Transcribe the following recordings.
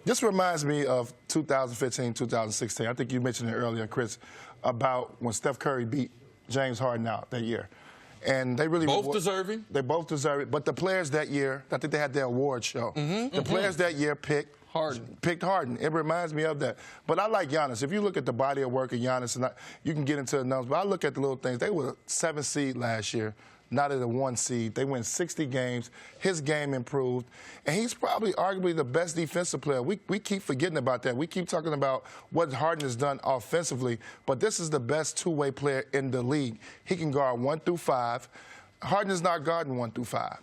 This reminds me of 2015, 2016. I think you mentioned it earlier, Chris, about when Steph Curry beat James Harden out that year. And they really both deserving. They both deserve it. But the players that year, I think they had their award show. The players that year picked Harden. It reminds me of that. But I like Giannis. If you look at the body of work of Giannis, and you can get into the numbers, but I look at the little things. They were a 7th seed last year, not at a 1 seed. They win 60 games. His game improved. And he's probably arguably the best defensive player. We keep forgetting about that. We keep talking about what Harden has done offensively, but this is the best two-way player in the league. He can guard 1 through 5. Harden is not guarding 1 through 5.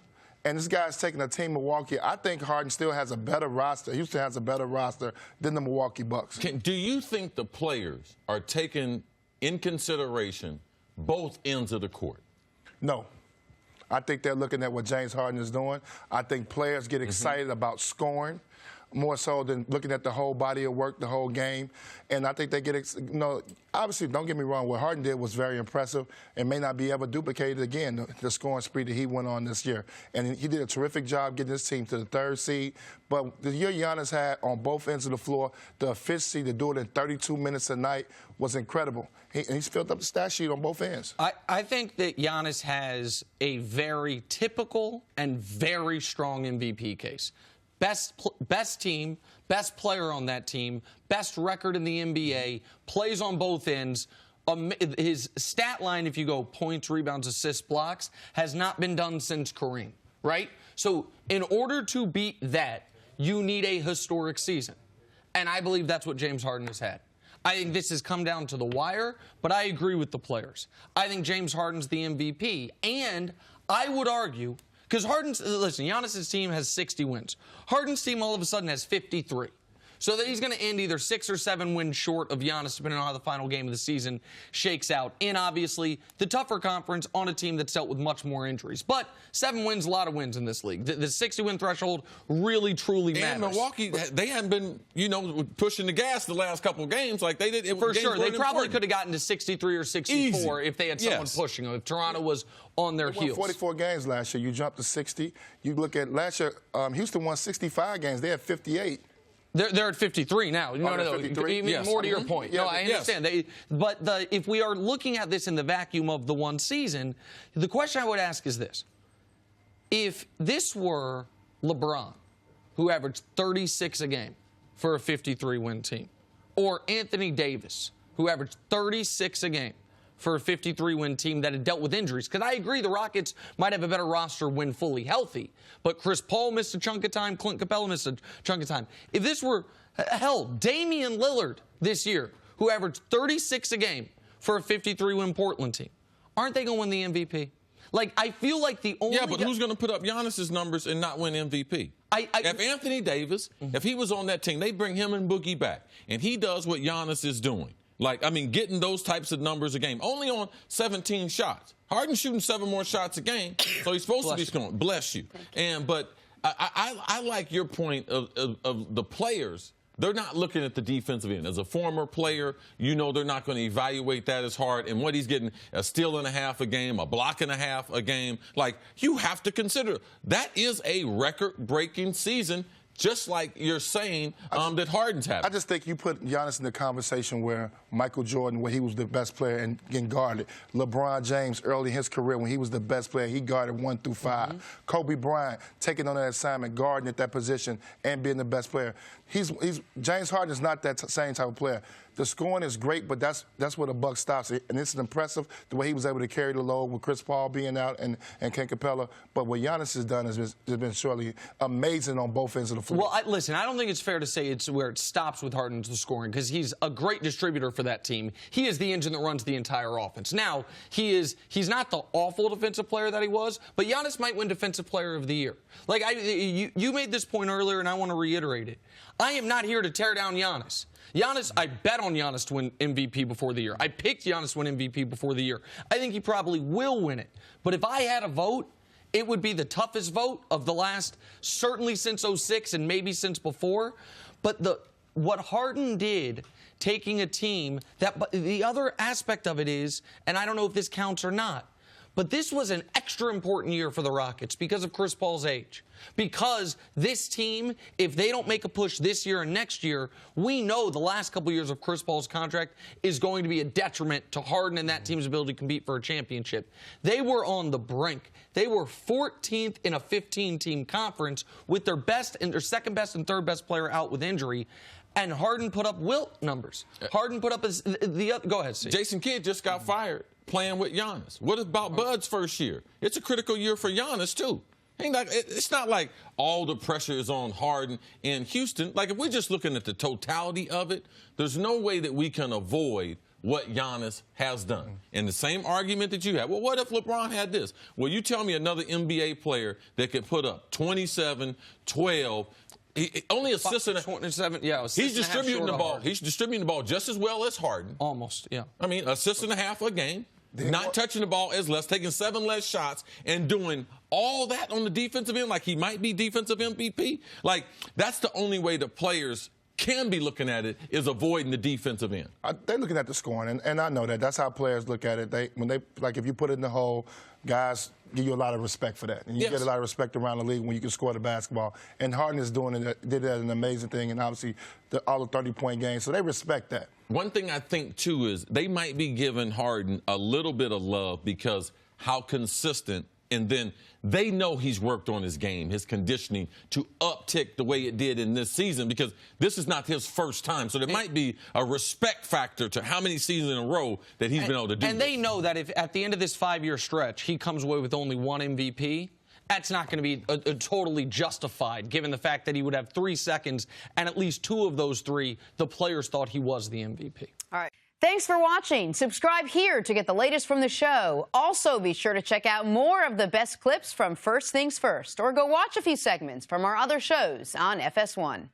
And this guy's taking a team, Milwaukee. I think Harden still has a better roster. Houston has a better roster than the Milwaukee Bucks. Do you think the players are taking in consideration both ends of the court? No. I think they're looking at what James Harden is doing. I think players get excited about scoring more so than looking at the whole body of work, the whole game. And I think they get, obviously, don't get me wrong, what Harden did was very impressive and may not be ever duplicated again, the scoring spree that he went on this year. And he did a terrific job getting his team to the 3rd seed. But the year Giannis had on both ends of the floor, the efficiency to do it in 32 minutes a night was incredible. And he's filled up the stat sheet on both ends. I think that Giannis has a very typical and very strong MVP case. Best team, best player on that team, best record in the NBA, plays on both ends. His stat line, if you go points, rebounds, assists, blocks, has not been done since Kareem, right? So in order to beat that, you need a historic season. And I believe that's what James Harden has had. I think this has come down to the wire, but I agree with the players. I think James Harden's the MVP, and I would argue, because listen, Giannis' team has 60 wins. Harden's team all of a sudden has 53. So that he's going to end either 6 or 7 wins short of Giannis, depending on how the final game of the season shakes out. And obviously, the tougher conference on a team that's dealt with much more injuries. But 7 wins, a lot of wins in this league. The 60-win threshold really, truly matters. And Milwaukee, they haven't been, pushing the gas the last couple of games like they did. For sure. They probably could have gotten to 63 or 64 if they had someone pushing them, if Toronto was on their heels. 44 games last year. You jumped to 60. You look at last year, Houston won 65 games. They had 58. They're at 53 now. No. 53? Yes. More to your point. Yeah, no, I understand. Yes. If we are looking at this in the vacuum of the one season, the question I would ask is this. If this were LeBron, who averaged 36 a game for a 53-win team, or Anthony Davis, who averaged 36 a game for a 53-win team that had dealt with injuries. Because I agree the Rockets might have a better roster when fully healthy, but Chris Paul missed a chunk of time, Clint Capella missed a chunk of time. If this were, hell, Damian Lillard this year, who averaged 36 a game for a 53-win Portland team, aren't they going to win the MVP? Like, I feel like the only... Yeah, but who's going to put up Giannis's numbers and not win MVP? If Anthony Davis, if he was on that team, they bring him and Boogie back, and he does what Giannis is doing. Getting those types of numbers a game, only on 17 shots. Harden's shooting 7 more shots a game, so he's supposed to be scoring. Bless you. But I like your point of the players. They're not looking at the defensive end. As a former player, they're not going to evaluate that as hard. And what he's getting, a steal and a half a game, a block and a half a game. You have to consider that is a record-breaking season. Just like you're saying that Harden's having. I just think you put Giannis in the conversation where Michael Jordan, where he was the best player and getting guarded. LeBron James, early in his career, when he was the best player, he guarded 1 through 5. Kobe Bryant, taking on that assignment, guarding at that position, and being the best player. James Harden is not that same type of player. The scoring is great, but that's where the buck stops. And it's impressive the way he was able to carry the load with Chris Paul being out and Clint Capella. But what Giannis has done has been surely amazing on both ends of the floor. Well, listen, I don't think it's fair to say it's where it stops with Harden's scoring, because he's a great distributor for that team. He is the engine that runs the entire offense. Now, he's not the awful defensive player that he was, but Giannis might win Defensive Player of the Year. You made this point earlier, and I want to reiterate it. I am not here to tear down Giannis. I bet on Giannis to win MVP before the year. I picked Giannis to win MVP before the year. I think he probably will win it. But if I had a vote, it would be the toughest vote of the last, certainly since 06 and maybe since before. But what Harden did, taking a team, the other aspect of it is, and I don't know if this counts or not, But this was an extra important year for the Rockets because of Chris Paul's age. Because this team, if they don't make a push this year and next year, we know the last couple years of Chris Paul's contract is going to be a detriment to Harden and that team's ability to compete for a championship. They were on the brink. They were 14th in a 15-team conference with their best and their second best and third best player out with injury. And Harden put up Wilt numbers. Harden put up the other. Go ahead, Steve. Jason Kidd just got fired playing with Giannis. What about Bud's first year? It's a critical year for Giannis, too. It's not like all the pressure is on Harden in Houston. Like, if we're just looking at the totality of it, there's no way that we can avoid what Giannis has done. And the same argument that you had, well, what if LeBron had this? Well, you tell me another NBA player that could put up 27, 12, only assist and 27, yeah. He's distributing the ball. He's distributing the ball just as well as Harden. Almost, yeah. I mean, assist and a half a game, not touching the ball as less, taking 7 less shots, and doing all that on the defensive end, like he might be defensive MVP. Like, that's the only way the players can be looking at it, is avoiding the defensive end. They're looking at the scoring, and I know that. That's how players look at it. If you put it in the hole, guys give you a lot of respect for that. And you get a lot of respect around the league when you can score the basketball. And Harden is did that an amazing thing, and obviously all the 30-point games. So they respect that. One thing I think, too, is they might be giving Harden a little bit of love because how consistent, and then they know he's worked on his game, his conditioning, to uptick the way it did in this season, because this is not his first time. So there might be a respect factor to how many seasons in a row that he's been able to do. And they know that if at the end of this 5-year stretch he comes away with only 1 MVP, that's not going to be totally justified, given the fact that he would have 3 seconds, and at least 2 of those 3, the players thought he was the MVP. All right. Thanks for watching. Subscribe here to get the latest from the show. Also, be sure to check out more of the best clips from First Things First, or go watch a few segments from our other shows on FS1.